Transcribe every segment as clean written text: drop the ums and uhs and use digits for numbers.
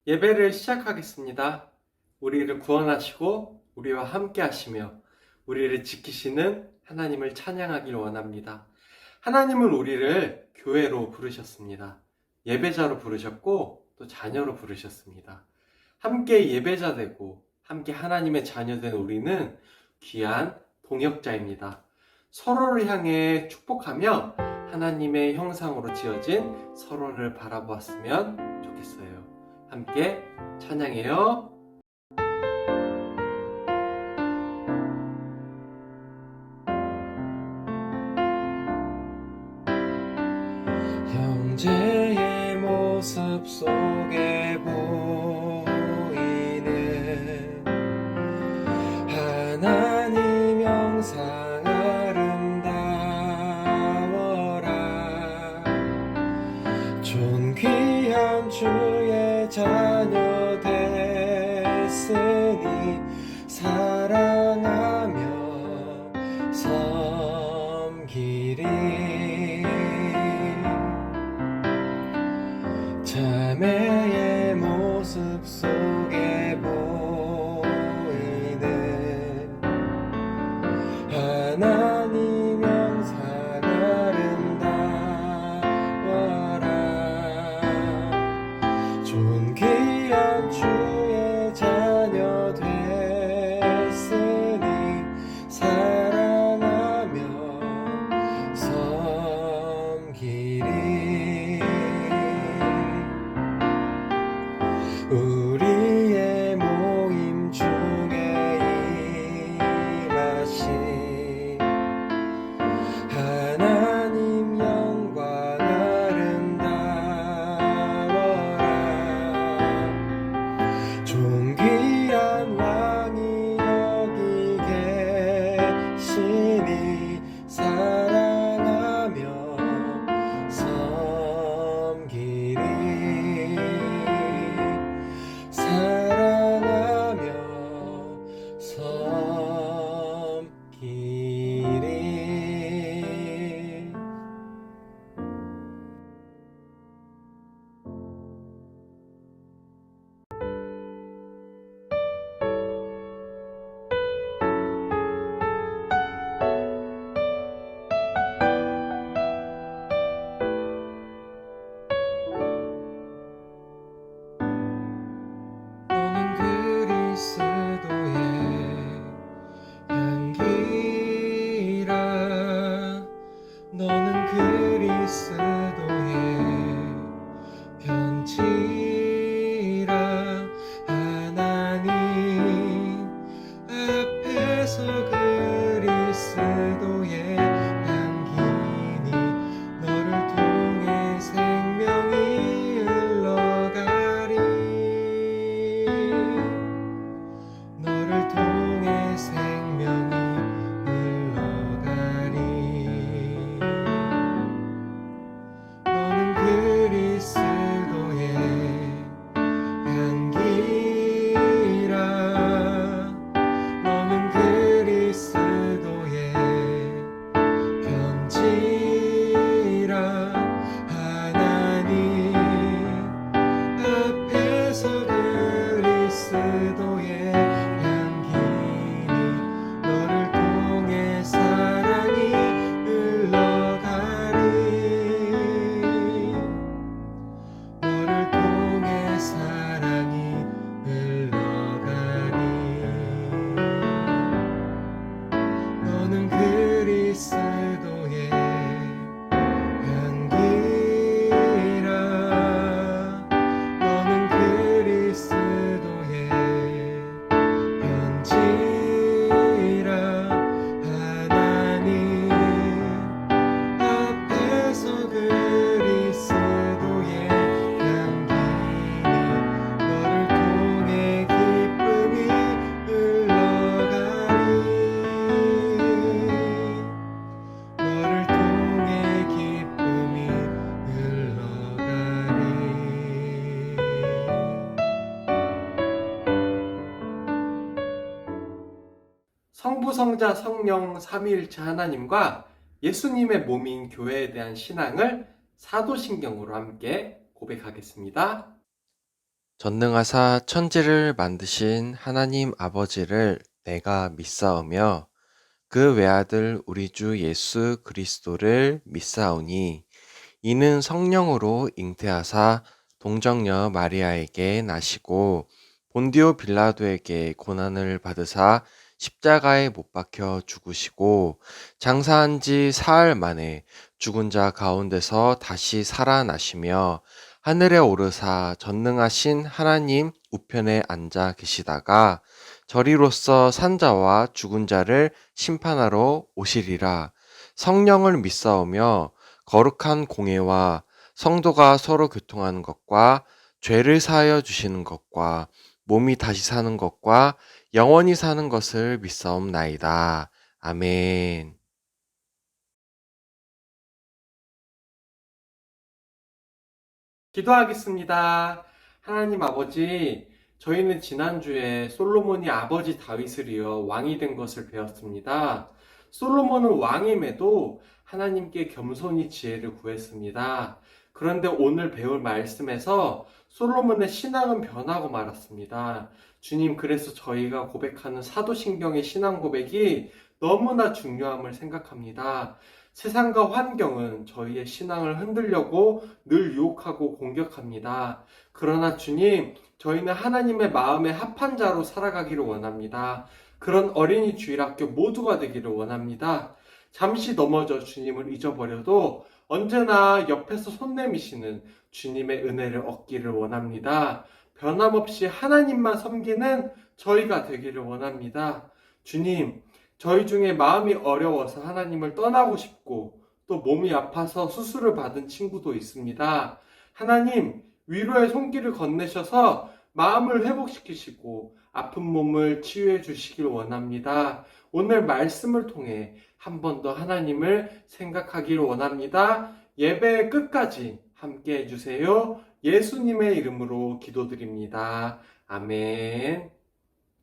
예배를 시작하겠습니다. 우리를 구원하시고 우리와 함께 하시며 우리를 지키시는 하나님을 찬양하길 원합니다. 하나님은 우리를 교회로 부르셨습니다. 예배자로 부르셨고 또 자녀로 부르셨습니다. 함께 예배자 되고 함께 하나님의 자녀 된 우리는 귀한 동역자입니다. 서로를 향해 축복하며 하나님의 형상으로 지어진 서로를 바라보았으면 좋겠어요. 함께 찬양해요. 형제의 모습 속에 보이는 하나님 형상 아름다워라. 존귀한 주의 자녀 됐으니 사랑하며 섬기리. 자매의 모습 속에 보이는 하나님 형상 아름다워라. 존귀한 주의 자녀 됐으니 사랑하며 섬기리. 우리의 모임 중에 임하신 하나님 영광 아름다워라. 존귀한 왕이 여기 계시니 사랑하며 섬기리. 사랑하며 섬기리. 너는 그리스도의 향기라. 너는 그리스도의 편지라. 하나님 앞에서 그리스도의 향기니 너를 통해 생명이 흘러가리. 너를 통해 생명이 흘러가리. 너는 그리스도의 향기라. 너는 그리스도의 편지라. 하나님 앞에서 그리스도의 향기니 너를 통해 사랑이 흘러가리. 너를 통해 사랑이 흘러가리. 너는 그리스도의 향기라. 너는 그리스도의 편지라. 하나님 앞에서 그리스도의 향기니 너를 통해 기쁨이 흘러가리. 너를 통해 기쁨이 흘러가리. 성부, 성자, 성령 삼위일체 하나님과 예수님의 몸인 교회에 대한 신앙을 사도신경으로 함께 고백하겠습니다. 전능하사 천지를 만드신 하나님 아버지를 내가 믿사오며 그 외아들 우리 주 예수 그리스도를 믿사오니 이는 성령으로 잉태하사 동정녀 마리아에게 나시고 본디오 빌라도에게 고난을 받으사 십자가에 못 박혀 죽으시고 장사한 지 사흘 만에 죽은 자 가운데서 다시 살아나시며 하늘에 오르사 전능하신 하나님 우편에 앉아 계시다가 저리로서 산자와 죽은 자를 심판하러 오시리라. 성령을 믿사오며 거룩한 공예와 성도가 서로 교통하는 것과 죄를 사하여 주시는 것과 몸이 다시 사는 것과 영원히 사는 것을 믿사옵나이다. 아멘. 기도하겠습니다. 하나님 아버지, 저희는 지난주에 솔로몬이 아버지 다윗을 이어 왕이 된 것을 배웠습니다. 솔로몬은 왕임에도 하나님께 겸손히 지혜를 구했습니다. 그런데 오늘 배울 말씀에서 솔로몬의 신앙은 변하고 말았습니다. 주님, 그래서 저희가 고백하는 사도신경의 신앙 고백이 너무나 중요함을 생각합니다. 세상과 환경은 저희의 신앙을 흔들려고 늘 유혹하고 공격합니다. 그러나 주님, 저희는 하나님의 마음에 합한 자로 살아가기를 원합니다. 그런 어린이 주일학교 모두가 되기를 원합니다. 잠시 넘어져 주님을 잊어버려도 언제나 옆에서 손 내미시는 주님의 은혜를 얻기를 원합니다. 변함없이 하나님만 섬기는 저희가 되기를 원합니다. 주님, 저희 중에 마음이 어려워서 하나님을 떠나고 싶고 또 몸이 아파서 수술을 받은 친구도 있습니다. 하나님, 위로의 손길을 건네셔서 마음을 회복시키시고 아픈 몸을 치유해 주시길 원합니다. 오늘 말씀을 통해 한 번 더 하나님을 생각하기를 원합니다. 예배의 끝까지 함께 해주세요. 예수님의 이름으로 기도드립니다. 아멘.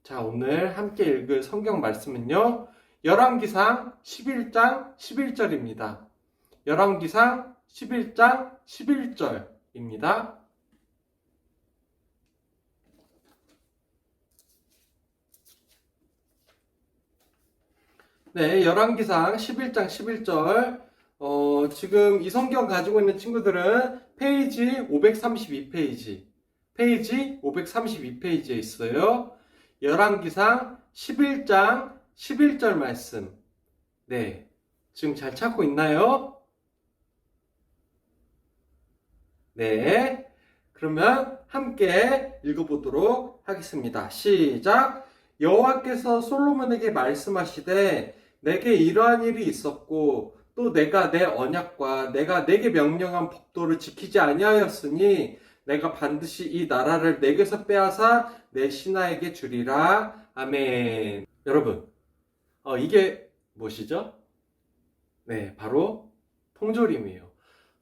자, 오늘 함께 읽을 성경 말씀은요, 열왕기상 11장 11절입니다. 열왕기상 11장 11절입니다. 네, 열왕기상 11장 11절. 지금 이 성경 가지고 있는 친구들은 페이지 532페이지, 페이지 532페이지에 있어요. 열왕기상 11장 11절 말씀. 네, 지금 잘 찾고 있나요? 네, 그러면 함께 읽어보도록 하겠습니다. 시작! 여호와께서 솔로몬에게 말씀하시되 내게 이러한 일이 있었고 또 내가 내 언약과 내가 내게 명령한 법도를 지키지 아니하였으니 내가 반드시 이 나라를 내게서 빼앗아 내 신하에게 주리라. 아멘. 여러분, 이게 무엇이죠? 네, 바로 통조림이에요.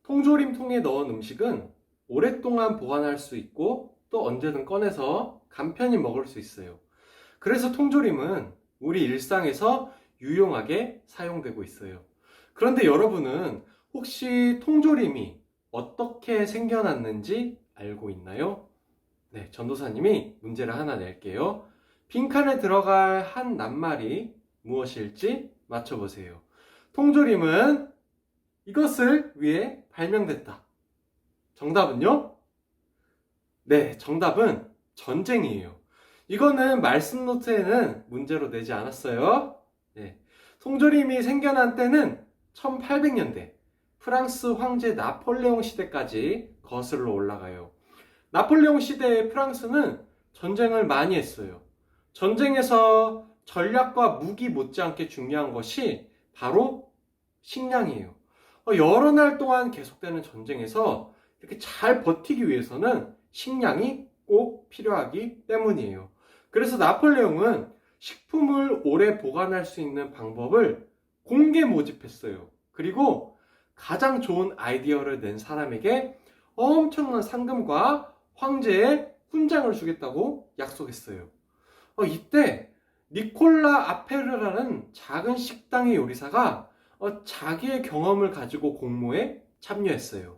통조림 통에 넣은 음식은 오랫동안 보관할 수 있고 또 언제든 꺼내서 간편히 먹을 수 있어요. 그래서 통조림은 우리 일상에서 유용하게 사용되고 있어요. 그런데 여러분은 혹시 통조림이 어떻게 생겨났는지 알고 있나요? 네, 전도사님이 문제를 하나 낼게요. 빈칸에 들어갈 한 낱말이 무엇일지 맞춰보세요. 통조림은 이것을 위해 발명됐다. 정답은요? 네, 정답은 전쟁이에요. 이거는 말씀 노트에는 문제로 내지 않았어요. 네. 통조림이 생겨난 때는 1800년대 프랑스 황제 나폴레옹 시대까지 거슬러 올라가요. 나폴레옹 시대의 프랑스는 전쟁을 많이 했어요. 전쟁에서 전략과 무기 못지않게 중요한 것이 바로 식량이에요. 여러 날 동안 계속되는 전쟁에서 이렇게 잘 버티기 위해서는 식량이 꼭 필요하기 때문이에요. 그래서 나폴레옹은 식품을 오래 보관할 수 있는 방법을 공개 모집했어요. 그리고 가장 좋은 아이디어를 낸 사람에게 엄청난 상금과 황제의 훈장을 주겠다고 약속했어요. 이때 니콜라 아페르라는 작은 식당의 요리사가 자기의 경험을 가지고 공모에 참여했어요.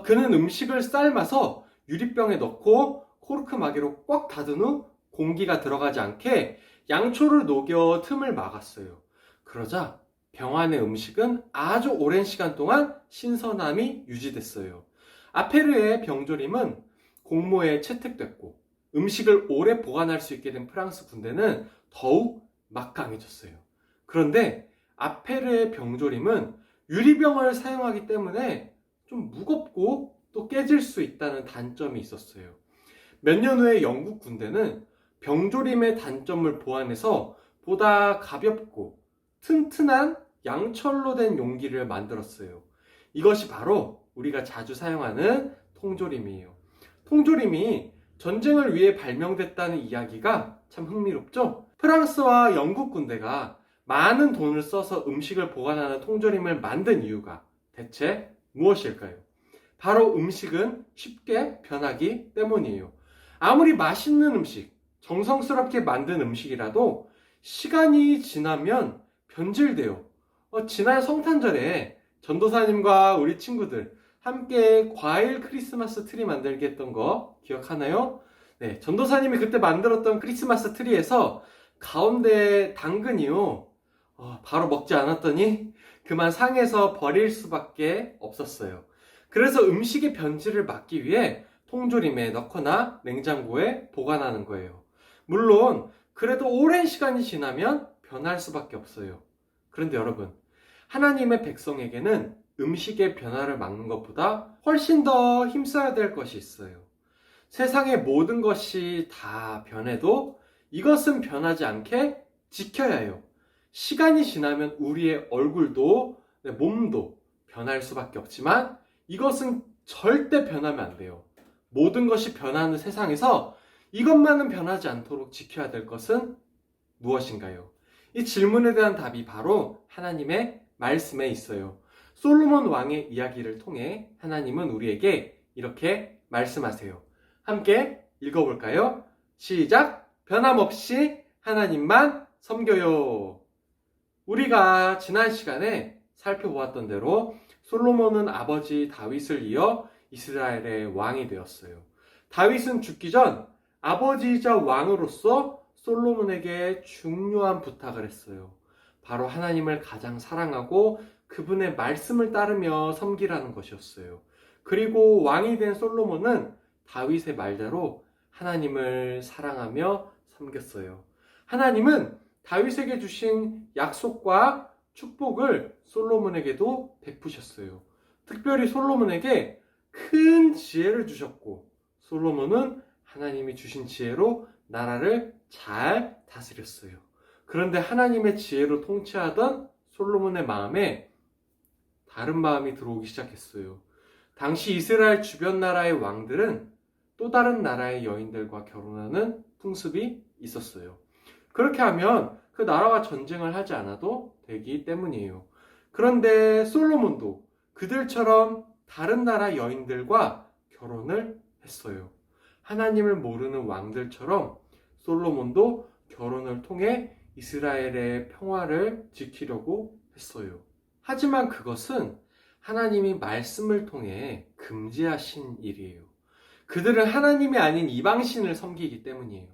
그는 음식을 삶아서 유리병에 넣고 코르크 마개로 꽉 닫은 후 공기가 들어가지 않게 양초를 녹여 틈을 막았어요. 그러자 병 안의 음식은 아주 오랜 시간 동안 신선함이 유지됐어요. 아페르의 병조림은 공모에 채택됐고 음식을 오래 보관할 수 있게 된 프랑스 군대는 더욱 막강해졌어요. 그런데 아페르의 병조림은 유리병을 사용하기 때문에 좀 무겁고 또 깨질 수 있다는 단점이 있었어요. 몇 년 후에 영국 군대는 병조림의 단점을 보완해서 보다 가볍고 튼튼한 양철로 된 용기를 만들었어요. 이것이 바로 우리가 자주 사용하는 통조림이에요. 통조림이 전쟁을 위해 발명됐다는 이야기가 참 흥미롭죠? 프랑스와 영국 군대가 많은 돈을 써서 음식을 보관하는 통조림을 만든 이유가 대체 무엇일까요? 바로 음식은 쉽게 변하기 때문이에요. 아무리 맛있는 음식, 정성스럽게 만든 음식이라도 시간이 지나면 변질돼요. 지난 성탄절에 전도사님과 우리 친구들 함께 과일 크리스마스 트리 만들기 했던 거 기억하나요? 네, 전도사님이 그때 만들었던 크리스마스 트리에서 가운데 당근이요. 바로 먹지 않았더니 그만 상해서 버릴 수밖에 없었어요. 그래서 음식의 변질을 막기 위해 통조림에 넣거나 냉장고에 보관하는 거예요. 물론 그래도 오랜 시간이 지나면 변할 수밖에 없어요. 그런데 여러분, 하나님의 백성에게는 음식의 변화를 막는 것보다 훨씬 더 힘써야 될 것이 있어요. 세상의 모든 것이 다 변해도 이것은 변하지 않게 지켜야 해요. 시간이 지나면 우리의 얼굴도 몸도 변할 수밖에 없지만 이것은 절대 변하면 안 돼요. 모든 것이 변하는 세상에서 이것만은 변하지 않도록 지켜야 될 것은 무엇인가요? 이 질문에 대한 답이 바로 하나님의 말씀에 있어요. 솔로몬 왕의 이야기를 통해 하나님은 우리에게 이렇게 말씀하세요. 함께 읽어볼까요? 시작! 변함없이 하나님만 섬겨요. 우리가 지난 시간에 살펴보았던 대로 솔로몬은 아버지 다윗을 이어 이스라엘의 왕이 되었어요. 다윗은 죽기 전 아버지이자 왕으로서 솔로몬에게 중요한 부탁을 했어요. 바로 하나님을 가장 사랑하고 그분의 말씀을 따르며 섬기라는 것이었어요. 그리고 왕이 된 솔로몬은 다윗의 말대로 하나님을 사랑하며 섬겼어요. 하나님은 다윗에게 주신 약속과 축복을 솔로몬에게도 베푸셨어요. 특별히 솔로몬에게 큰 지혜를 주셨고 솔로몬은 하나님이 주신 지혜로 나라를 잘 다스렸어요. 그런데 하나님의 지혜로 통치하던 솔로몬의 마음에 다른 마음이 들어오기 시작했어요. 당시 이스라엘 주변 나라의 왕들은 또 다른 나라의 여인들과 결혼하는 풍습이 있었어요. 그렇게 하면 그 나라가 전쟁을 하지 않아도 되기 때문이에요. 그런데 솔로몬도 그들처럼 다른 나라 여인들과 결혼을 했어요. 하나님을 모르는 왕들처럼 솔로몬도 결혼을 통해 이스라엘의 평화를 지키려고 했어요. 하지만 그것은 하나님이 말씀을 통해 금지하신 일이에요. 그들은 하나님이 아닌 이방신을 섬기기 때문이에요.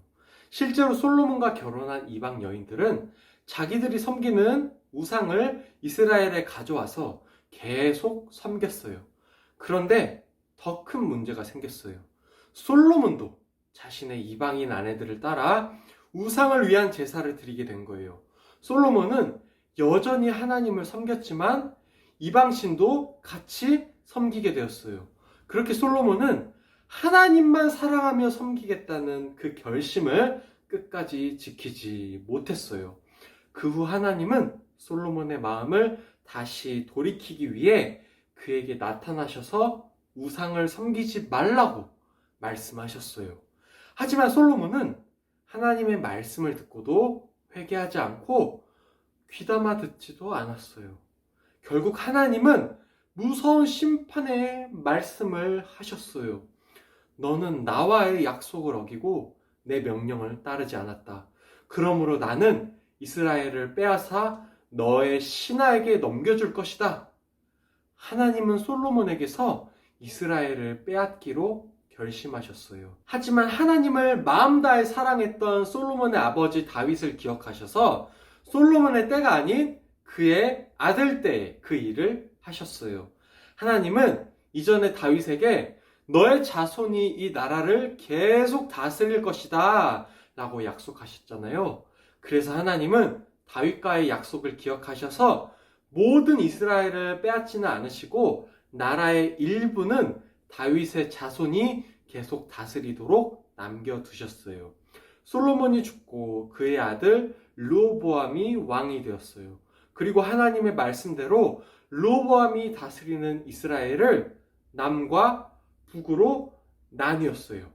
실제로 솔로몬과 결혼한 이방 여인들은 자기들이 섬기는 우상을 이스라엘에 가져와서 계속 섬겼어요. 그런데 더 큰 문제가 생겼어요. 솔로몬도 자신의 이방인 아내들을 따라 우상을 위한 제사를 드리게 된 거예요. 솔로몬은 여전히 하나님을 섬겼지만 이방신도 같이 섬기게 되었어요. 그렇게 솔로몬은 하나님만 사랑하며 섬기겠다는 그 결심을 끝까지 지키지 못했어요. 그 후 하나님은 솔로몬의 마음을 다시 돌이키기 위해 그에게 나타나셔서 우상을 섬기지 말라고 말씀하셨어요. 하지만 솔로몬은 하나님의 말씀을 듣고도 회개하지 않고 귀담아 듣지도 않았어요. 결국 하나님은 무서운 심판의 말씀을 하셨어요. 너는 나와의 약속을 어기고 내 명령을 따르지 않았다. 그러므로 나는 이스라엘을 빼앗아 너의 신하에게 넘겨줄 것이다. 하나님은 솔로몬에게서 이스라엘을 빼앗기로 결심하셨어요. 하지만 하나님을 마음 다해 사랑했던 솔로몬의 아버지 다윗을 기억하셔서 솔로몬의 때가 아닌 그의 아들 때에 그 일을 하셨어요. 하나님은 이전에 다윗에게 너의 자손이 이 나라를 계속 다스릴 것이다 라고 약속하셨잖아요. 그래서 하나님은 다윗과의 약속을 기억하셔서 모든 이스라엘을 빼앗지는 않으시고 나라의 일부는 다윗의 자손이 계속 다스리도록 남겨두셨어요. 솔로몬이 죽고 그의 아들 르호보암이 왕이 되었어요. 그리고 하나님의 말씀대로 르호보암이 다스리는 이스라엘을 남과 북으로 나뉘었어요.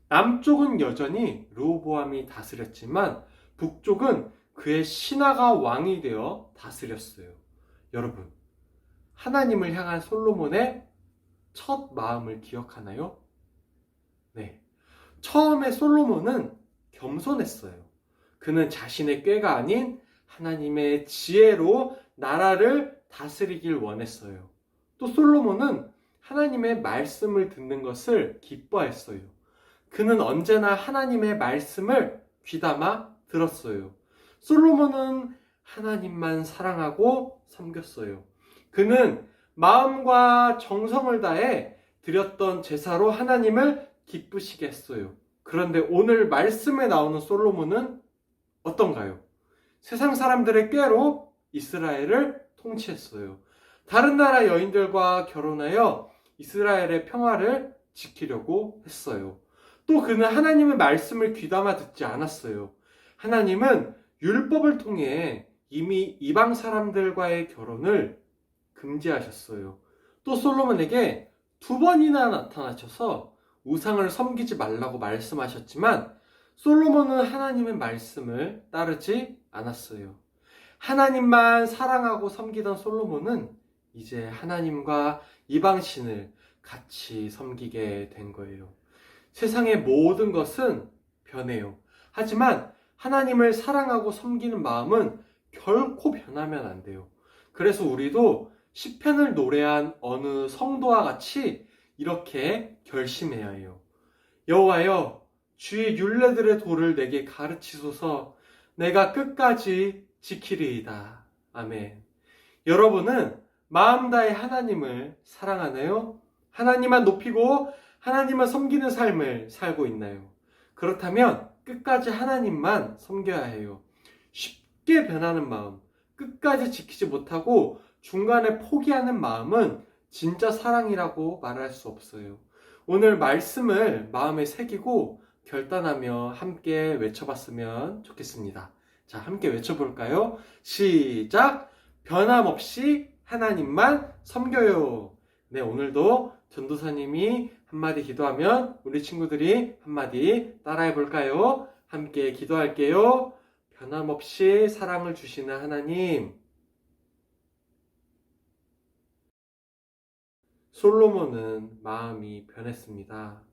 남쪽은 여전히 르호보암이 다스렸지만 북쪽은 그의 신하가 왕이 되어 다스렸어요. 여러분, 하나님을 향한 솔로몬의 첫 마음을 기억하나요? 네. 처음에 솔로몬은 겸손했어요. 그는 자신의 꾀가 아닌 하나님의 지혜로 나라를 다스리길 원했어요. 또 솔로몬은 하나님의 말씀을 듣는 것을 기뻐했어요. 그는 언제나 하나님의 말씀을 귀담아 들었어요. 솔로몬은 하나님만 사랑하고 섬겼어요. 그는 마음과 정성을 다해 드렸던 제사로 하나님을 기쁘시게 했어요. 그런데 오늘 말씀에 나오는 솔로몬은 어떤가요? 세상 사람들의 꾀로 이스라엘을 통치했어요. 다른 나라 여인들과 결혼하여 이스라엘의 평화를 지키려고 했어요. 또 그는 하나님의 말씀을 귀담아 듣지 않았어요. 하나님은 율법을 통해 이미 이방 사람들과의 결혼을 금지하셨어요. 또 솔로몬에게 2번이나 나타나셔서 우상을 섬기지 말라고 말씀하셨지만 솔로몬은 하나님의 말씀을 따르지 않았어요. 하나님만 사랑하고 섬기던 솔로몬은 이제 하나님과 이방신을 같이 섬기게 된 거예요. 세상의 모든 것은 변해요. 하지만 하나님을 사랑하고 섬기는 마음은 결코 변하면 안 돼요. 그래서 우리도 시편을 노래한 어느 성도와 같이 이렇게 결심해야 해요. 여호와여, 주의 율례들의 도를 내게 가르치소서. 내가 끝까지 지키리이다. 아멘. 여러분은 마음 다해 하나님을 사랑하나요? 하나님만 높이고 하나님만 섬기는 삶을 살고 있나요? 그렇다면 끝까지 하나님만 섬겨야 해요. 쉽게 변하는 마음, 끝까지 지키지 못하고 중간에 포기하는 마음은 진짜 사랑이라고 말할 수 없어요. 오늘 말씀을 마음에 새기고 결단하며 함께 외쳐봤으면 좋겠습니다. 자, 함께 외쳐볼까요? 시작! 변함없이 하나님만 섬겨요. 네, 오늘도 전도사님이 한마디 기도하면 우리 친구들이 한마디 따라해볼까요? 함께 기도할게요. 변함없이 사랑을 주시는 하나님, 솔로몬은 마음이 변했습니다.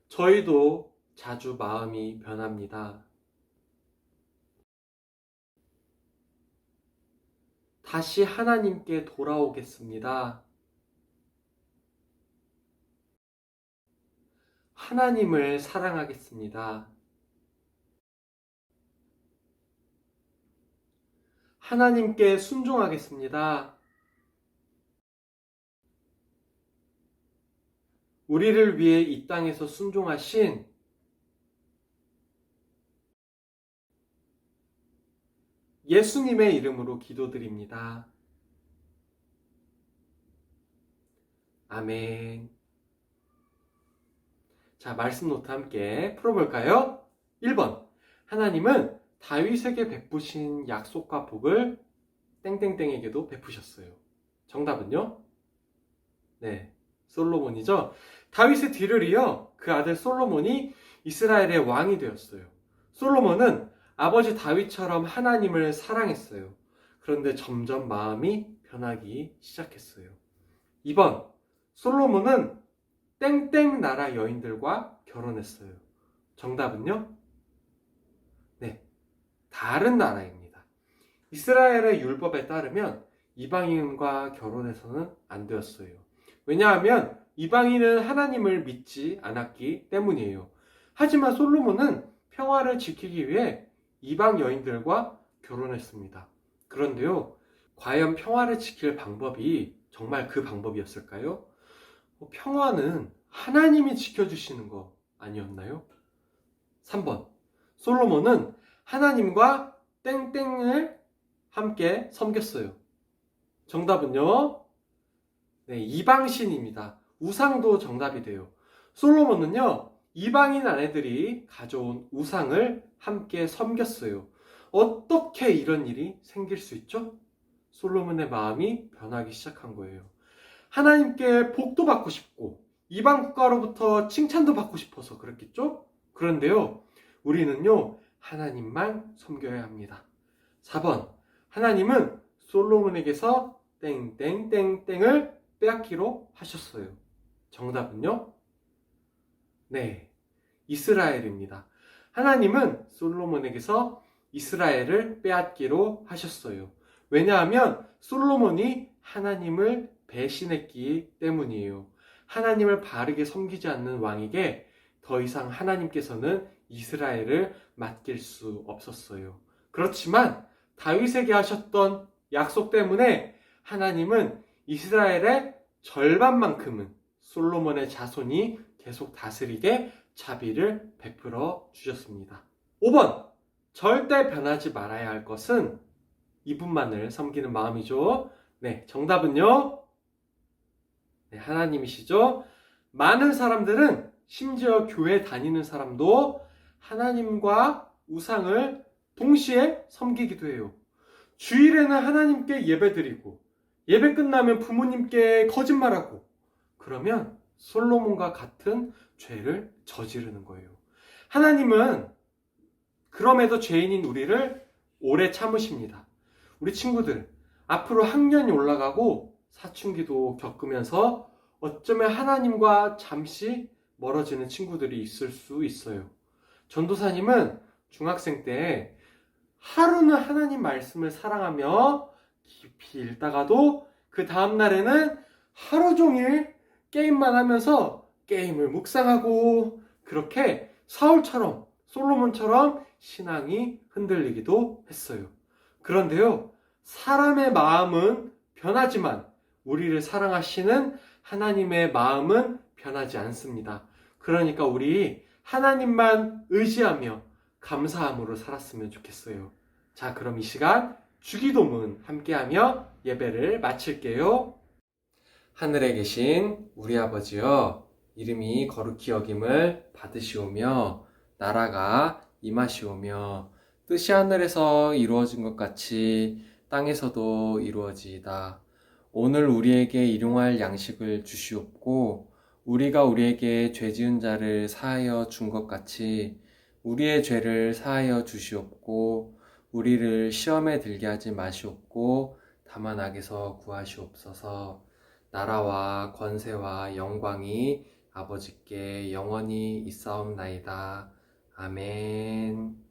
저희도 자주 마음이 변합니다. 다시 하나님께 돌아오겠습니다. 하나님을 사랑하겠습니다. 하나님께 순종하겠습니다. 우리를 위해 이 땅에서 순종하신 예수님의 이름으로 기도드립니다. 아멘. 자, 말씀 노트 함께 풀어볼까요? 1번. 하나님은 다윗에게 베푸신 약속과 복을 땡땡땡에게도 베푸셨어요. 정답은요? 네, 솔로몬이죠. 다윗의 뒤를 이어 그 아들 솔로몬이 이스라엘의 왕이 되었어요. 솔로몬은 아버지 다윗처럼 하나님을 사랑했어요. 그런데 점점 마음이 변하기 시작했어요. 2번, 솔로몬은 땡땡 나라 여인들과 결혼했어요. 정답은요? 네, 다른 나라입니다. 이스라엘의 율법에 따르면 이방인과 결혼해서는 안 되었어요. 왜냐하면 이방인은 하나님을 믿지 않았기 때문이에요. 하지만 솔로몬은 평화를 지키기 위해 이방 여인들과 결혼했습니다. 그런데요, 과연 평화를 지킬 방법이 정말 그 방법이었을까요? 평화는 하나님이 지켜주시는 거 아니었나요? 3번. 솔로몬은 하나님과 땡땡을 함께 섬겼어요. 정답은요? 네, 이방신입니다. 우상도 정답이 돼요. 솔로몬은요, 이방인 아내들이 가져온 우상을 함께 섬겼어요. 어떻게 이런 일이 생길 수 있죠? 솔로몬의 마음이 변하기 시작한 거예요. 하나님께 복도 받고 싶고 이방 국가로부터 칭찬도 받고 싶어서 그랬겠죠? 그런데요, 우리는요, 하나님만 섬겨야 합니다. 4번. 하나님은 솔로몬에게서 땡땡땡땡을 빼앗기로 하셨어요. 정답은요? 네, 이스라엘입니다. 하나님은 솔로몬에게서 이스라엘을 빼앗기로 하셨어요. 왜냐하면 솔로몬이 하나님을 배신했기 때문이에요. 하나님을 바르게 섬기지 않는 왕에게 더 이상 하나님께서는 이스라엘을 맡길 수 없었어요. 그렇지만 다윗에게 하셨던 약속 때문에 하나님은 이스라엘의 절반만큼은 솔로몬의 자손이 계속 다스리게 자비를 베풀어 주셨습니다. 5번. 절대 변하지 말아야 할 것은 이분만을 섬기는 마음이죠. 네, 정답은요? 네, 하나님이시죠. 많은 사람들은, 심지어 교회 다니는 사람도 하나님과 우상을 동시에 섬기기도 해요. 주일에는 하나님께 예배드리고 예배 끝나면 부모님께 거짓말하고, 그러면 솔로몬과 같은 죄를 저지르는 거예요. 하나님은 그럼에도 죄인인 우리를 오래 참으십니다. 우리 친구들, 앞으로 학년이 올라가고 사춘기도 겪으면서 어쩌면 하나님과 잠시 멀어지는 친구들이 있을 수 있어요. 전도사님은 중학생 때 하루는 하나님 말씀을 사랑하며 깊이 읽다가도 그 다음날에는 하루 종일 게임만 하면서 게임을 묵상하고, 그렇게 사울처럼, 솔로몬처럼 신앙이 흔들리기도 했어요. 그런데요, 사람의 마음은 변하지만 우리를 사랑하시는 하나님의 마음은 변하지 않습니다. 그러니까 우리 하나님만 의지하며 감사함으로 살았으면 좋겠어요. 자, 그럼 이 시간 주기도문 함께하며 예배를 마칠게요. 하늘에 계신 우리 아버지여, 이름이 거룩히 여김을 받으시오며 나라가 임하시오며 뜻이 하늘에서 이루어진 것 같이 땅에서도 이루어지이다. 오늘 우리에게 일용할 양식을 주시옵고 우리가 우리에게 죄 지은 자를 사하여 준 것 같이 우리의 죄를 사하여 주시옵고 우리를 시험에 들게 하지 마시옵고 다만 악에서 구하시옵소서. 나라와 권세와 영광이 아버지께 영원히 있사옵나이다. 아멘.